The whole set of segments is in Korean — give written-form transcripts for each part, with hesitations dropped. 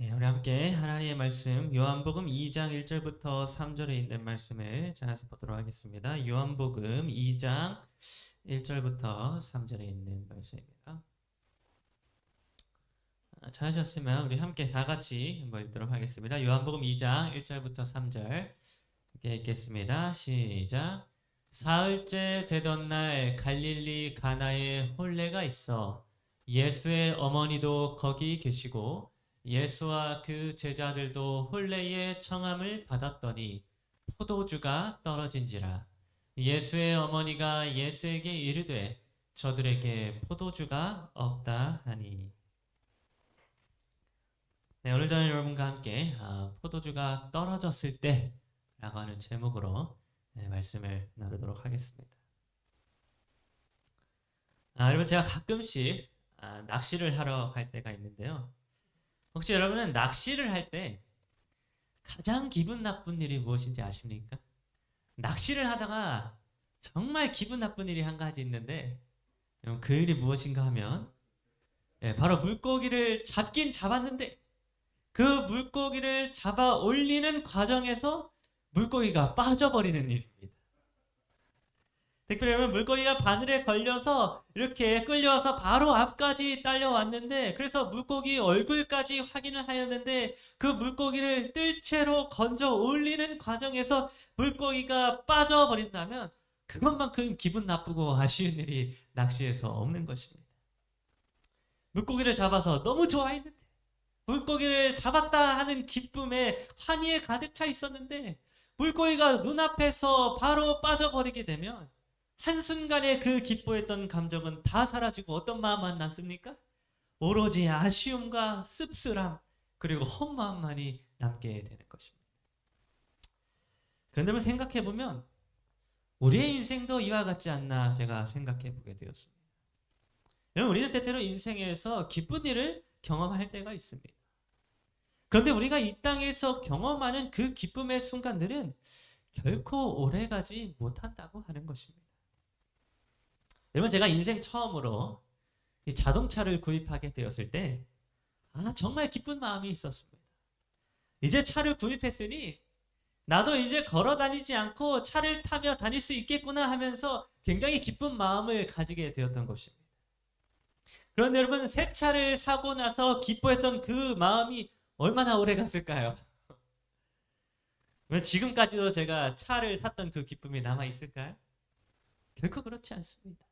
우리 함께 하나님의 말씀 요한복음 2장 1절부터 3절에 있는 말씀을 찾아서 보도록 하겠습니다. 요한복음 2장 1절부터 3절에 있는 말씀입니다. 찾으셨으면 우리 함께 다 같이 한번 읽도록 하겠습니다. 요한복음 2장 1절부터 3절 함께 읽겠습니다. 시작. 사흘째 되던 날 갈릴리 가나에 혼례가 있어 예수의 어머니도 거기 계시고 예수와 그 제자들도 혼례의 청함을 받았더니 포도주가 떨어진지라. 예수의 어머니가 예수에게 이르되 저들에게 포도주가 없다 하니. 네, 오늘 저는 여러분과 함께 포도주가 떨어졌을 때 라고 하는 제목으로 말씀을 나누도록 하겠습니다. 여러분, 제가 가끔씩 낚시를 하러 갈 때가 있는데요. 혹시 여러분은 낚시를 할 때 가장 기분 나쁜 일이 무엇인지 아십니까? 낚시를 하다가 정말 기분 나쁜 일이 한 가지 있는데, 그 일이 무엇인가 하면 바로 물고기를 잡긴 잡았는데 그 물고기를 잡아 올리는 과정에서 물고기가 빠져버리는 일입니다. 특별히 여러분, 물고기가 바늘에 걸려서 이렇게 끌려와서 바로 앞까지 딸려왔는데, 그래서 물고기 얼굴까지 확인을 하였는데 그 물고기를 뜰채로 건져 올리는 과정에서 물고기가 빠져버린다면 그것만큼 기분 나쁘고 아쉬운 일이 낚시에서 없는 것입니다. 물고기를 잡아서 너무 좋아했는데, 물고기를 잡았다 하는 기쁨에 환희에 가득 차 있었는데 물고기가 눈앞에서 바로 빠져버리게 되면 한순간에 그 기뻐했던 감정은 다 사라지고 어떤 마음만 남습니까? 오로지 아쉬움과 씁쓸함 그리고 허무함만이 남게 되는 것입니다. 그런데 생각해보면 우리의 인생도 이와 같지 않나 제가 생각해보게 되었습니다. 여러분, 우리는 때때로 인생에서 기쁜 일을 경험할 때가 있습니다. 그런데 우리가 이 땅에서 경험하는 그 기쁨의 순간들은 결코 오래가지 못한다고 하는 것입니다. 여러분, 제가 인생 처음으로 이 자동차를 구입하게 되었을 때 정말 기쁜 마음이 있었습니다. 이제 차를 구입했으니 나도 이제 걸어 다니지 않고 차를 타며 다닐 수 있겠구나 하면서 굉장히 기쁜 마음을 가지게 되었던 것입니다. 그런데 여러분, 새 차를 사고 나서 기뻐했던 그 마음이 얼마나 오래 갔을까요? 지금까지도 제가 차를 샀던 그 기쁨이 남아있을까요? 결코 그렇지 않습니다.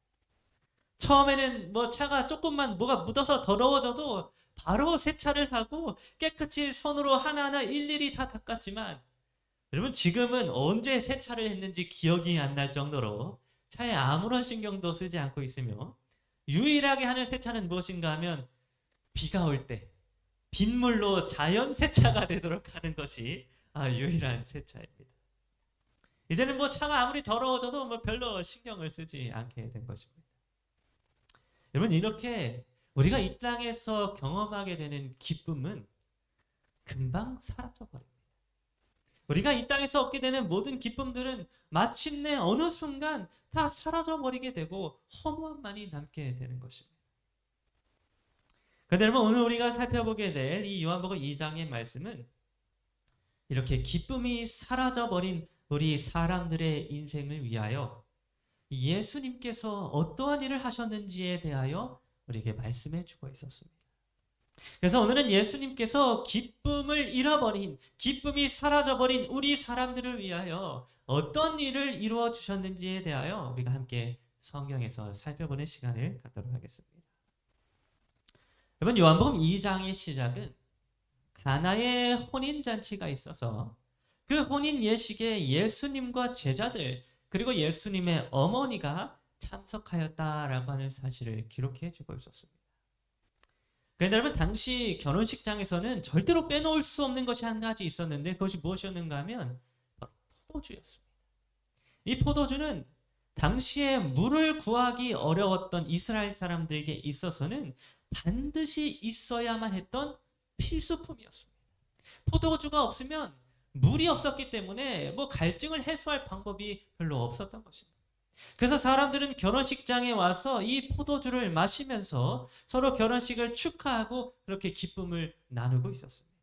처음에는 차가 조금만 뭐가 묻어서 더러워져도 바로 세차를 하고 깨끗이 손으로 하나하나 일일이 다 닦았지만, 여러분, 지금은 언제 세차를 했는지 기억이 안 날 정도로 차에 아무런 신경도 쓰지 않고 있으며, 유일하게 하는 세차는 무엇인가 하면 비가 올 때 빗물로 자연 세차가 되도록 하는 것이 유일한 세차입니다. 이제는 차가 아무리 더러워져도 별로 신경을 쓰지 않게 된 것입니다. 여러분, 이렇게 우리가 이 땅에서 경험하게 되는 기쁨은 금방 사라져버립니다. 우리가 이 땅에서 얻게 되는 모든 기쁨들은 마침내 어느 순간 다 사라져버리게 되고 허무함만이 남게 되는 것입니다. 그런데 여러분, 오늘 우리가 살펴보게 될 이 요한복음 2장의 말씀은 이렇게 기쁨이 사라져버린 우리 사람들의 인생을 위하여 예수님께서 어떠한 일을 하셨는지에 대하여 우리에게 말씀해 주고 있었습니다. 그래서 오늘은 예수님께서 기쁨을 잃어버린, 기쁨이 사라져버린 우리 사람들을 위하여 어떤 일을 이루어 주셨는지에 대하여 우리가 함께 성경에서 살펴보는 시간을 갖도록 하겠습니다. 여러분, 요한복음 2장의 시작은 가나의 혼인잔치가 있어서 그 혼인 예식에 예수님과 제자들 그리고 예수님의 어머니가 참석하였다라고 하는 사실을 기록해 주고 있었습니다. 그런데 여러분, 당시 결혼식장에서는 절대로 빼놓을 수 없는 것이 한 가지 있었는데 그것이 무엇이었는가 하면 바로 포도주였습니다. 이 포도주는 당시에 물을 구하기 어려웠던 이스라엘 사람들에게 있어서는 반드시 있어야만 했던 필수품이었습니다. 포도주가 없으면 물이 없었기 때문에 갈증을 해소할 방법이 별로 없었던 것입니다. 그래서 사람들은 결혼식장에 와서 이 포도주를 마시면서 서로 결혼식을 축하하고 그렇게 기쁨을 나누고 있었습니다.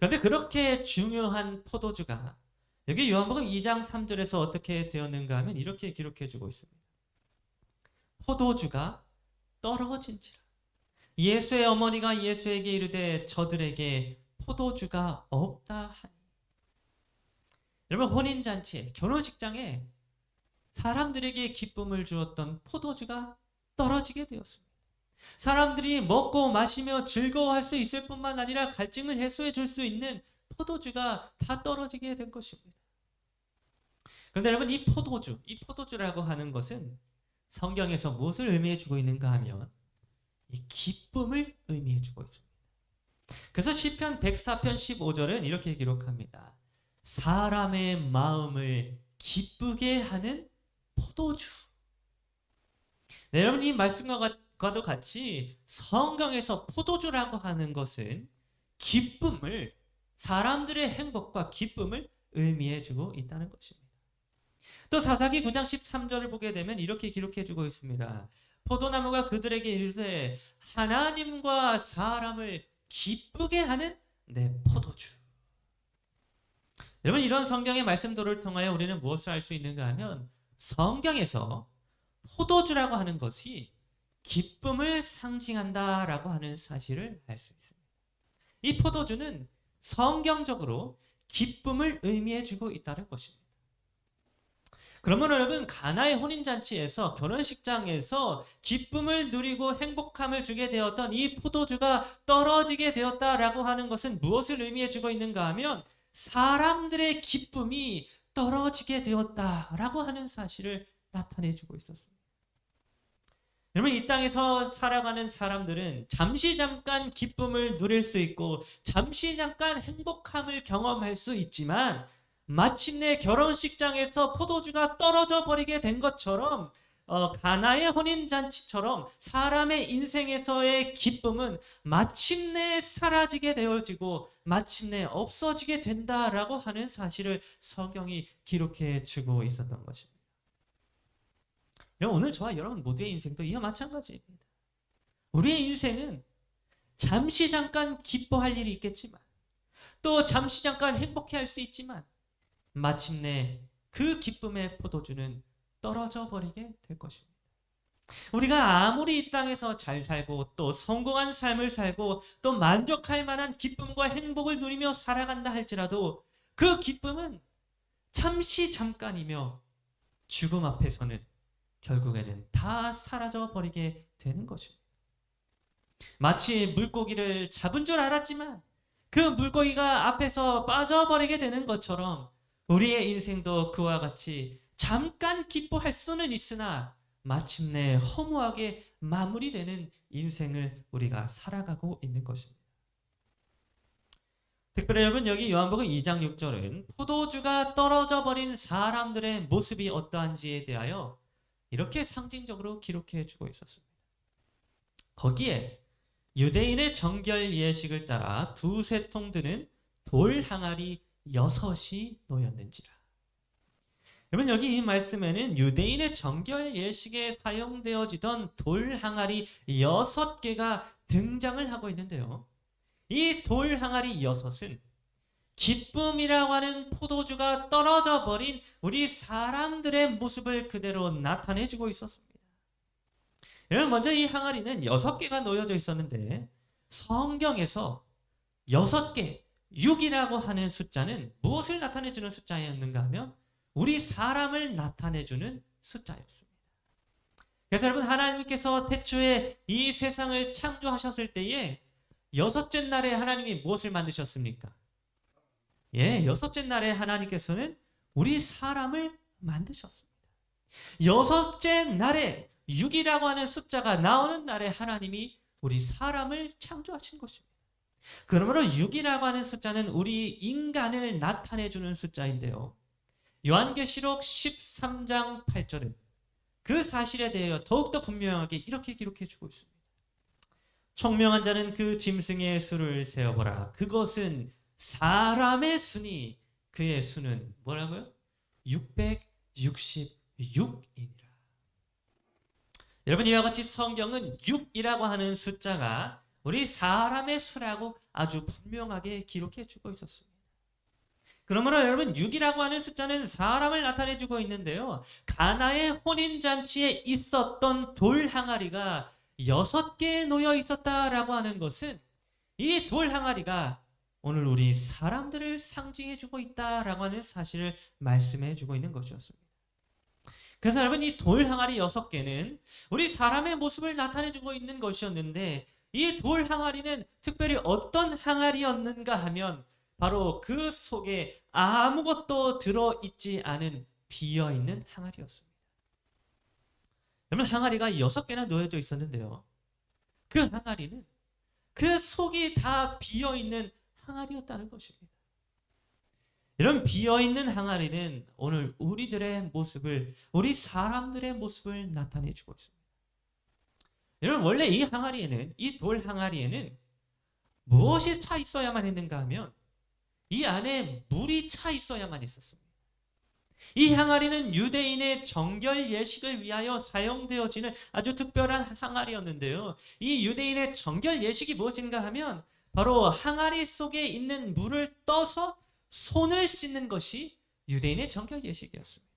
그런데 그렇게 중요한 포도주가 여기 요한복음 2장 3절에서 어떻게 되었는가 하면 이렇게 기록해 주고 있습니다. 포도주가 떨어진지라. 예수의 어머니가 예수에게 이르되 저들에게 포도주가 없다 하니. 여러분, 혼인잔치에, 결혼식장에 사람들에게 기쁨을 주었던 포도주가 떨어지게 되었습니다. 사람들이 먹고 마시며 즐거워할 수 있을 뿐만 아니라 갈증을 해소해 줄 수 있는 포도주가 다 떨어지게 된 것입니다. 그런데 여러분, 이 포도주라고 하는 것은 성경에서 무엇을 의미해 주고 있는가 하면 이 기쁨을 의미해 주고 있습니다. 그래서 시편 104편 15절은 이렇게 기록합니다. 사람의 마음을 기쁘게 하는 포도주. 네, 여러분, 이 말씀과도 같이 성경에서 포도주라고 하는 것은 기쁨을, 사람들의 행복과 기쁨을 의미해 주고 있다는 것입니다. 또 사사기 9장 13절을 보게 되면 이렇게 기록해 주고 있습니다. 포도나무가 그들에게 이르되 하나님과 사람을 기쁘게 하는 내 포도주. 여러분, 이런 성경의 말씀들을 통하여 우리는 무엇을 알 수 있는가 하면 성경에서 포도주라고 하는 것이 기쁨을 상징한다라고 하는 사실을 알 수 있습니다. 이 포도주는 성경적으로 기쁨을 의미해 주고 있다는 것입니다. 그러면 여러분, 가나의 혼인잔치에서, 결혼식장에서 기쁨을 누리고 행복함을 주게 되었던 이 포도주가 떨어지게 되었다라고 하는 것은 무엇을 의미해 주고 있는가 하면 사람들의 기쁨이 떨어지게 되었다라고 하는 사실을 나타내 주고 있었습니다. 여러분, 이 땅에서 살아가는 사람들은 잠시 잠깐 기쁨을 누릴 수 있고 잠시 잠깐 행복함을 경험할 수 있지만 마침내 결혼식장에서 포도주가 떨어져 버리게 된 것처럼 가나의 혼인잔치처럼 사람의 인생에서의 기쁨은 마침내 사라지게 되어지고 마침내 없어지게 된다라고 하는 사실을 성경이 기록해 주고 있었던 것입니다. 오늘 저와 여러분 모두의 인생도 이와 마찬가지입니다. 우리의 인생은 잠시 잠깐 기뻐할 일이 있겠지만 또 잠시 잠깐 행복해할 수 있지만 마침내 그 기쁨의 포도주는 떨어져 버리게 될 것입니다. 우리가 아무리 이 땅에서 잘 살고 또 성공한 삶을 살고 또 만족할 만한 기쁨과 행복을 누리며 살아간다 할지라도 그 기쁨은 잠시 잠깐이며 죽음 앞에서는 결국에는 다 사라져 버리게 되는 것입니다. 마치 물고기를 잡은 줄 알았지만 그 물고기가 앞에서 빠져버리게 되는 것처럼 우리의 인생도 그와 같이 잠깐 기뻐할 수는 있으나 마침내 허무하게 마무리되는 인생을 우리가 살아가고 있는 것입니다. 특별히 여러분, 여기 요한복음 2장 6절은 포도주가 떨어져 버린 사람들의 모습이 어떠한지에 대하여 이렇게 상징적으로 기록해 주고 있었습니다. 거기에 유대인의 정결 예식을 따라 두세 통 드는 돌 항아리 6이 놓였는지라. 여러분, 여기 이 말씀에는 유대인의 정결 예식에 사용되어지던 돌 항아리 6개가 등장을 하고 있는데요. 이 돌 항아리 6은 기쁨이라고 하는 포도주가 떨어져 버린 우리 사람들의 모습을 그대로 나타내주고 있었습니다. 여러분, 먼저 이 항아리는 6개가 놓여져 있었는데 성경에서 6개, 6이라고 하는 숫자는 무엇을 나타내주는 숫자였는가 하면 우리 사람을 나타내주는 숫자였습니다. 그래서 여러분, 하나님께서 태초에 이 세상을 창조하셨을 때에 6째 날에 하나님이 무엇을 만드셨습니까? 예, 6째 날에 하나님께서는 우리 사람을 만드셨습니다. 6째 날에 6이라고 하는 숫자가 나오는 날에 하나님이 우리 사람을 창조하신 것입니다. 그러므로 6이라고 하는 숫자는 우리 인간을 나타내주는 숫자인데요. 요한계시록 13장 8절은 그 사실에 대하여 더욱더 분명하게 이렇게 기록해주고 있습니다. 총명한 자는 그 짐승의 수를 세어보라. 그것은 사람의 수니 그의 수는 뭐라고요? 666이니라. 여러분, 이와 같이 성경은 6이라고 하는 숫자가 우리 사람의 수라고 아주 분명하게 기록해 주고 있었습니다. 그러므로 여러분 6이라고 하는 숫자는 사람을 나타내 주고 있는데요. 가나의 혼인잔치에 있었던 돌 항아리가 6개 놓여 있었다라고 하는 것은 이 돌 항아리가 오늘 우리 사람들을 상징해 주고 있다라고 하는 사실을 말씀해 주고 있는 것이었습니다. 그래서 여러분 이 돌 항아리 6개는 우리 사람의 모습을 나타내 주고 있는 것이었는데 이 돌 항아리는 특별히 어떤 항아리였는가 하면 바로 그 속에 아무것도 들어있지 않은 비어있는 항아리였습니다. 여러분 항아리가 6개나 놓여져 있었는데요. 그 항아리는 그 속이 다 비어있는 항아리였다는 것입니다. 이런 비어있는 항아리는 오늘 우리들의 모습을, 우리 사람들의 모습을 나타내주고 있습니다. 여러분 원래 이 항아리에는, 이 돌 항아리에는 무엇이 차 있어야만 했는가 하면 이 안에 물이 차 있어야만 했었습니다. 이 항아리는 유대인의 정결 예식을 위하여 사용되어지는 아주 특별한 항아리였는데요. 이 유대인의 정결 예식이 무엇인가 하면 바로 항아리 속에 있는 물을 떠서 손을 씻는 것이 유대인의 정결 예식이었습니다.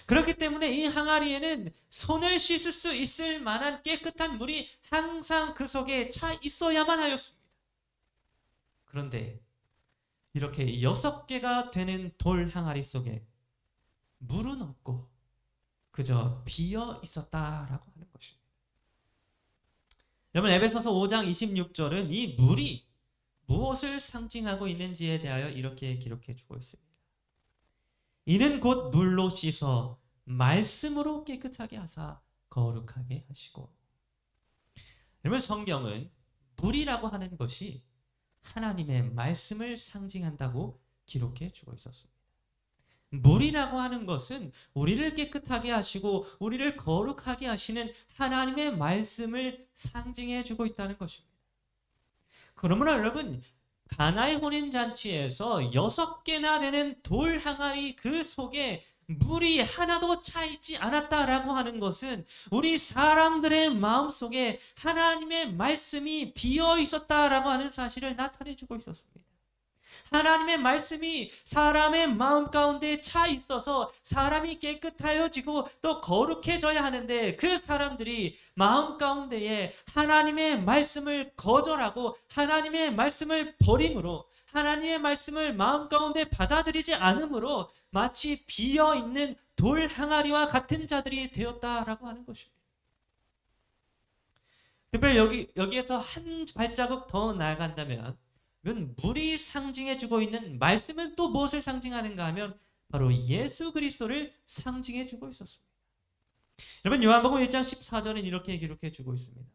그렇기 때문에 이 항아리에는 손을 씻을 수 있을 만한 깨끗한 물이 항상 그 속에 차 있어야만 하였습니다. 그런데 이렇게 6개가 되는 돌 항아리 속에 물은 없고 그저 비어 있었다라고 하는 것입니다. 여러분 에베소서 5장 26절은 이 물이 무엇을 상징하고 있는지에 대하여 이렇게 기록해 주고 있습니다. 이는 곧 물로 씻어 말씀으로 깨끗하게 하사 거룩하게 하시고. 여러분 성경은 물이라고 하는 것이 하나님의 말씀을 상징한다고 기록해 주고 있었습니다. 물이라고 하는 것은 우리를 깨끗하게 하시고 우리를 거룩하게 하시는 하나님의 말씀을 상징해 주고 있다는 것입니다. 그러므로 여러분 가나의 혼인잔치에서 6개나 되는 돌 항아리 그 속에 물이 하나도 차 있지 않았다라고 하는 것은 우리 사람들의 마음속에 하나님의 말씀이 비어 있었다라고 하는 사실을 나타내 주고 있었습니다. 하나님의 말씀이 사람의 마음 가운데 차 있어서 사람이 깨끗하여지고 또 거룩해져야 하는데 그 사람들이 마음 가운데에 하나님의 말씀을 거절하고 하나님의 말씀을 버림으로 하나님의 말씀을 마음 가운데 받아들이지 않으므로 마치 비어있는 돌 항아리와 같은 자들이 되었다라고 하는 것입니다. 특별히 여기에서 한 발자국 더 나아간다면 물이 상징해주고 있는 말씀은 또 무엇을 상징하는가 하면 바로 예수 그리스도를 상징해주고 있었습니다. 여러분 요한복음 1장 14절은 이렇게 기록해주고 있습니다.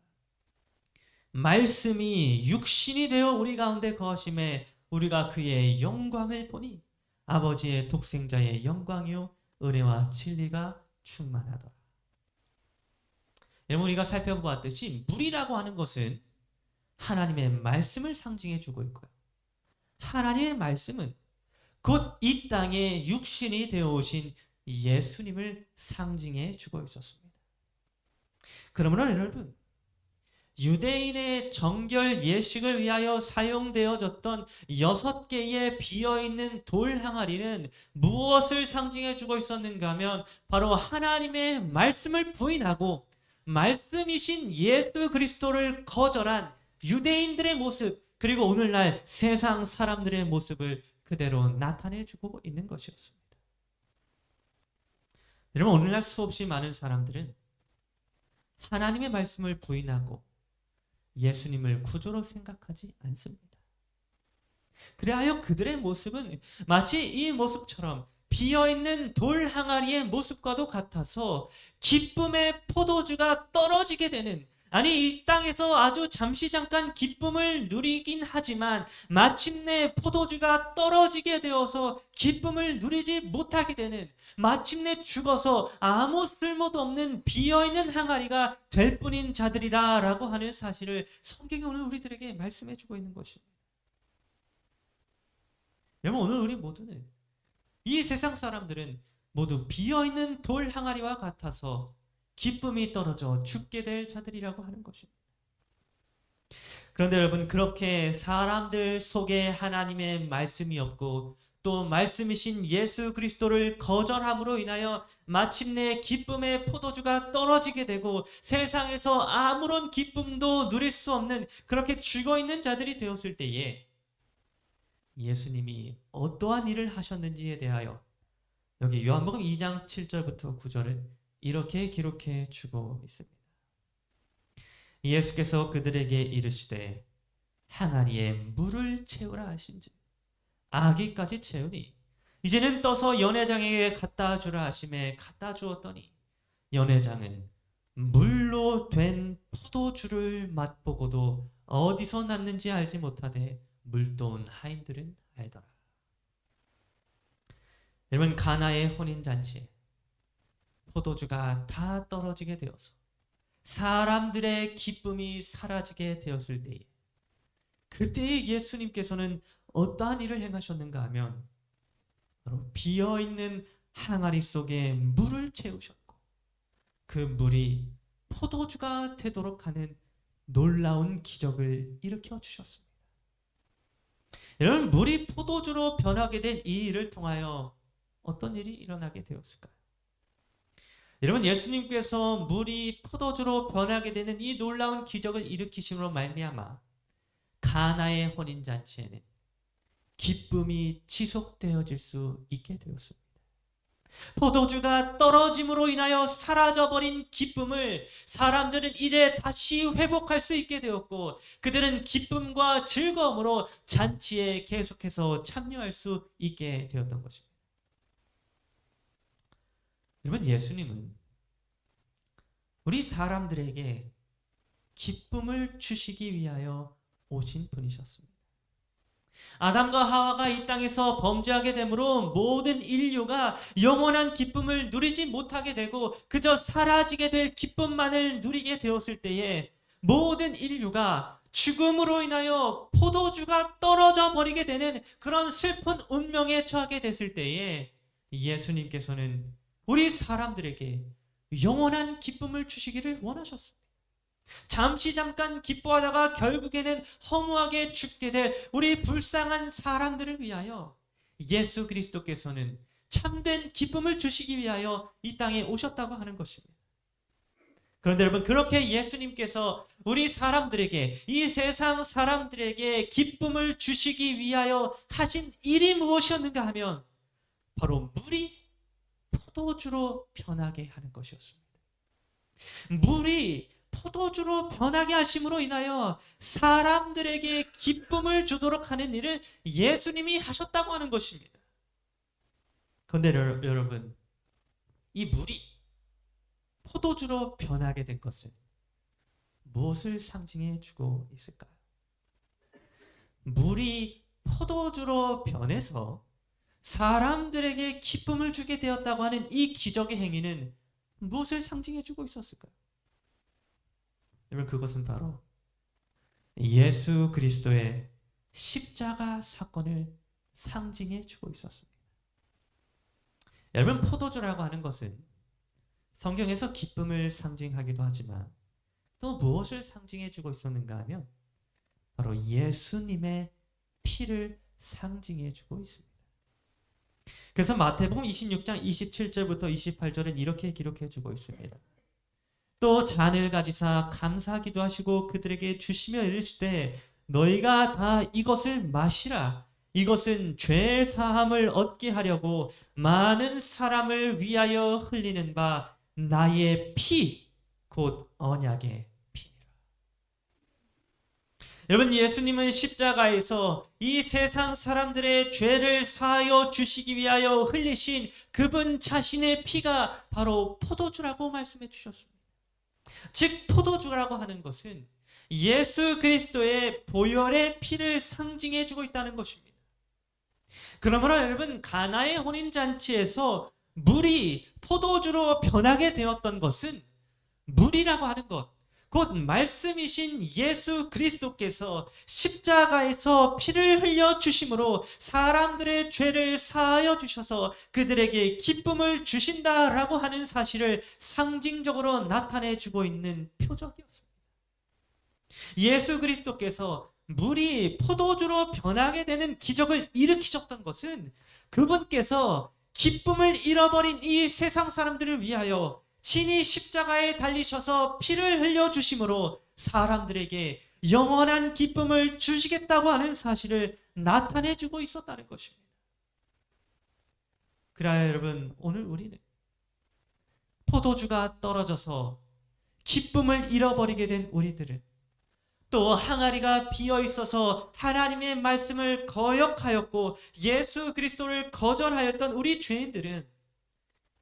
말씀이 육신이 되어 우리 가운데 거하심에 우리가 그의 영광을 보니 아버지의 독생자의 영광이요 은혜와 진리가 충만하더라. 여러분 우리가 살펴보았듯이 물이라고 하는 것은 하나님의 말씀을 상징해 주고 있고요. 하나님의 말씀은 곧 이 땅에 육신이 되어 오신 예수님을 상징해 주고 있었습니다. 그러므로 여러분 유대인의 정결 예식을 위하여 사용되어졌던 6개의 비어있는 돌 항아리는 무엇을 상징해 주고 있었는가 하면 바로 하나님의 말씀을 부인하고 말씀이신 예수 그리스도를 거절한 유대인들의 모습 그리고 오늘날 세상 사람들의 모습을 그대로 나타내주고 있는 것이었습니다. 여러분 오늘날 수없이 많은 사람들은 하나님의 말씀을 부인하고 예수님을 구조로 생각하지 않습니다. 그래하여 그들의 모습은 마치 이 모습처럼 비어있는 돌 항아리의 모습과도 같아서 기쁨의 포도주가 떨어지게 되는 아니 이 땅에서 아주 잠시 잠깐 기쁨을 누리긴 하지만 마침내 포도주가 떨어지게 되어서 기쁨을 누리지 못하게 되는 마침내 죽어서 아무 쓸모도 없는 비어있는 항아리가 될 뿐인 자들이라 라고 하는 사실을 성경이 오늘 우리들에게 말씀해 주고 있는 것입니다. 여러분 오늘 우리 모두는 이 세상 사람들은 모두 비어있는 돌 항아리와 같아서 기쁨이 떨어져 죽게 될 자들이라고 하는 것입니다. 그런데 여러분, 그렇게 사람들 속에 하나님의 말씀이 없고 또 말씀이신 예수 그리스도를 거절함으로 인하여 마침내 기쁨의 포도주가 떨어지게 되고 세상에서 아무런 기쁨도 누릴 수 없는 그렇게 죽어있는 자들이 되었을 때에 예수님이 어떠한 일을 하셨는지에 대하여 여기 요한복음 2장 7절부터 9절은 이렇게 기록해 주고 있습니다. 예수께서 그들에게 이르시되 항아리에 물을 채우라 하신지 아기까지 채우니 이제는 떠서 연회장에게 갖다 주라 하심에 갖다 주었더니 연회장은 물로 된 포도주를 맛보고도 어디서 났는지 알지 못하되 물도온 하인들은 알더라. 여러분, 가나의 혼인잔치에 포도주가 다 떨어지게 되어서 사람들의 기쁨이 사라지게 되었을 때에 그때 예수님께서는 어떠한 일을 행하셨는가 하면 바로 비어있는 항아리 속에 물을 채우셨고 그 물이 포도주가 되도록 하는 놀라운 기적을 일으켜 주셨습니다. 여러분, 물이 포도주로 변하게 된 이 일을 통하여 어떤 일이 일어나게 되었을까요? 여러분, 예수님께서 물이 포도주로 변하게 되는 이 놀라운 기적을 일으키심으로 말미암아 가나의 혼인잔치에는 기쁨이 지속되어질 수 있게 되었습니다. 포도주가 떨어짐으로 인하여 사라져버린 기쁨을 사람들은 이제 다시 회복할 수 있게 되었고 그들은 기쁨과 즐거움으로 잔치에 계속해서 참여할 수 있게 되었던 것입니다. 여러분, 예수님은 우리 사람들에게 기쁨을 주시기 위하여 오신 분이셨습니다. 아담과 하와가 이 땅에서 범죄하게 되므로 모든 인류가 영원한 기쁨을 누리지 못하게 되고 그저 사라지게 될 기쁨만을 누리게 되었을 때에 모든 인류가 죽음으로 인하여 포도주가 떨어져 버리게 되는 그런 슬픈 운명에 처하게 됐을 때에 예수님께서는 우리 사람들에게 영원한 기쁨을 주시기를 원하셨습니다. 잠깐 기뻐하다가 결국에는 허무하게 죽게 될 우리 불쌍한 사람들을 위하여 예수 그리스도께서는 참된 기쁨을 주시기 위하여 이 땅에 오셨다고 하는 것입니다. 그런데 여러분, 그렇게 예수님께서 우리 사람들에게, 이 세상 사람들에게 기쁨을 주시기 위하여 하신 일이 무엇이었는가 하면 바로 물이 포도주로 변하게 하는 것이었습니다. 물이 포도주로 변하게 하심으로 인하여 사람들에게 기쁨을 주도록 하는 일을 예수님이 하셨다고 하는 것입니다. 그런데 여러분, 이 물이 포도주로 변하게 된 것은 무엇을 상징해 주고 있을까요? 물이 포도주로 변해서 사람들에게 기쁨을 주게 되었다고 하는 이 기적의 행위는 무엇을 상징해 주고 있었을까요? 여러분, 그것은 바로 예수 그리스도의 십자가 사건을 상징해 주고 있었습니다. 여러분, 포도주라고 하는 것은 성경에서 기쁨을 상징하기도 하지만 또 무엇을 상징해 주고 있었는가 하면 바로 예수님의 피를 상징해 주고 있습니다. 그래서 마태복음 26장 27절부터 28절은 이렇게 기록해 주고 있습니다. 또 잔을 가지사 감사하기도 하시고 그들에게 주시며 이르시되 너희가 다 이것을 마시라. 이것은 죄 사함을 얻게 하려고 많은 사람을 위하여 흘리는 바 나의 피 곧 언약의 피니라. 여러분, 예수님은 십자가에서 이 세상 사람들의 죄를 사하여 주시기 위하여 흘리신 그분 자신의 피가 바로 포도주라고 말씀해 주셨습니다. 즉, 포도주라고 하는 것은 예수 그리스도의 보혈의 피를 상징해 주고 있다는 것입니다. 그러므로 여러분, 가나의 혼인잔치에서 물이 포도주로 변하게 되었던 것은 물이라고 하는 것, 곧 말씀이신 예수 그리스도께서 십자가에서 피를 흘려 주심으로 사람들의 죄를 사하여 주셔서 그들에게 기쁨을 주신다라고 하는 사실을 상징적으로 나타내 주고 있는 표적이었습니다. 예수 그리스도께서 물이 포도주로 변하게 되는 기적을 일으키셨던 것은 그분께서 기쁨을 잃어버린 이 세상 사람들을 위하여 친히 십자가에 달리셔서 피를 흘려주심으로 사람들에게 영원한 기쁨을 주시겠다고 하는 사실을 나타내주고 있었다는 것입니다. 그래야 여러분, 오늘 우리는 포도주가 떨어져서 기쁨을 잃어버리게 된 우리들은, 또 항아리가 비어 있어서 하나님의 말씀을 거역하였고 예수 그리스도를 거절하였던 우리 죄인들은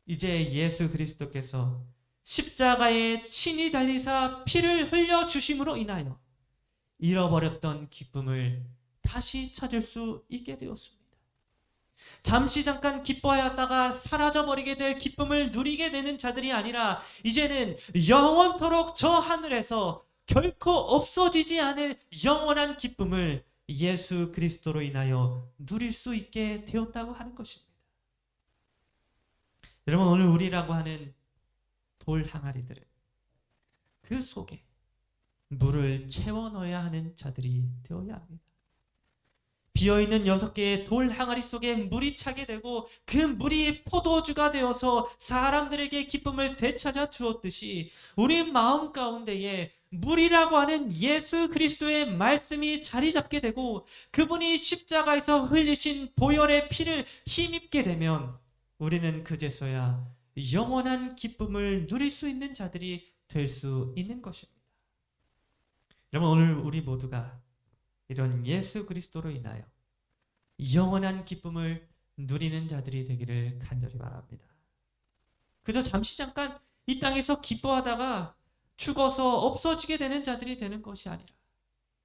이제 예수 그리스도께서 십자가에 친히 달리사 피를 흘려 주심으로 인하여 잃어버렸던 기쁨을 다시 찾을 수 있게 되었습니다. 잠시 잠깐 기뻐하였다가 사라져버리게 될 기쁨을 누리게 되는 자들이 아니라 이제는 영원토록 저 하늘에서 결코 없어지지 않을 영원한 기쁨을 예수 그리스도로 인하여 누릴 수 있게 되었다고 하는 것입니다. 여러분, 오늘 우리라고 하는 돌 항아리들은 그 속에 물을 채워 넣어야 하는 자들이 되어야 합니다. 비어있는 6개의 돌 항아리 속에 물이 차게 되고 그 물이 포도주가 되어서 사람들에게 기쁨을 되찾아 주었듯이 우리 마음 가운데에 물이라고 하는 예수 그리스도의 말씀이 자리 잡게 되고 그분이 십자가에서 흘리신 보혈의 피를 힘입게 되면 우리는 그제서야 영원한 기쁨을 누릴 수 있는 자들이 될 수 있는 것입니다. 여러분, 오늘 우리 모두가 이런 예수 그리스도로 인하여 영원한 기쁨을 누리는 자들이 되기를 간절히 바랍니다. 그저 잠시 잠깐 이 땅에서 기뻐하다가 죽어서 없어지게 되는 자들이 되는 것이 아니라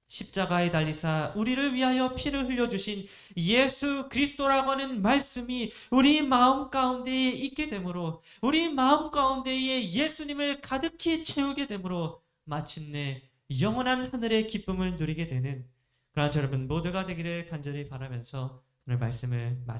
십자가에 달리사 우리를 위하여 피를 흘려주신 예수 그리스도라고 하는 말씀이 우리 마음 가운데에 있게 되므로 우리 마음 가운데에 예수님을 가득히 채우게 되므로 마침내 영원한 하늘의 기쁨을 누리게 되는 그러나 여러분 모두가 되기를 간절히 바라면서 오늘 말씀을 마치겠습니다.